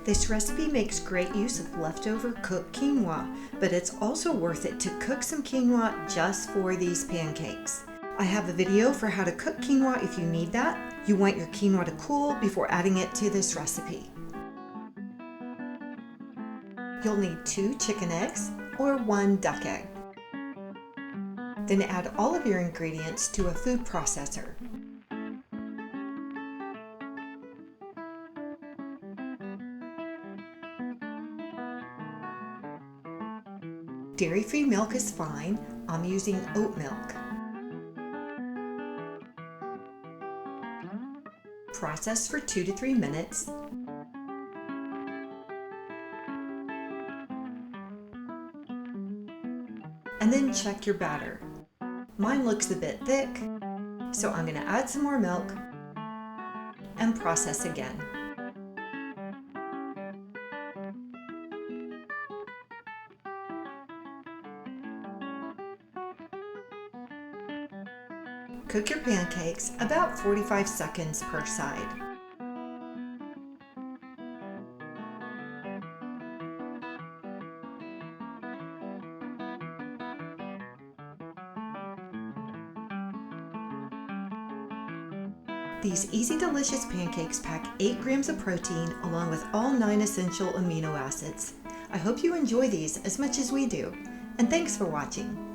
This recipe makes great use of leftover cooked quinoa, but it's also worth it to cook some quinoa just for these pancakes. I have a video for how to cook quinoa if you need that. You want your quinoa to cool before adding it to this recipe. You'll need 2 chicken eggs or 1 duck egg. Then add all of your ingredients to a food processor. Dairy-free milk is fine. I'm using oat milk. Process for 2 to 3 minutes. And then check your batter. Mine looks a bit thick, so I'm going to add some more milk and process again. Cook your pancakes about 45 seconds per side. These easy, delicious pancakes pack 8 grams of protein along with all 9 essential amino acids. I hope you enjoy these as much as we do, and thanks for watching.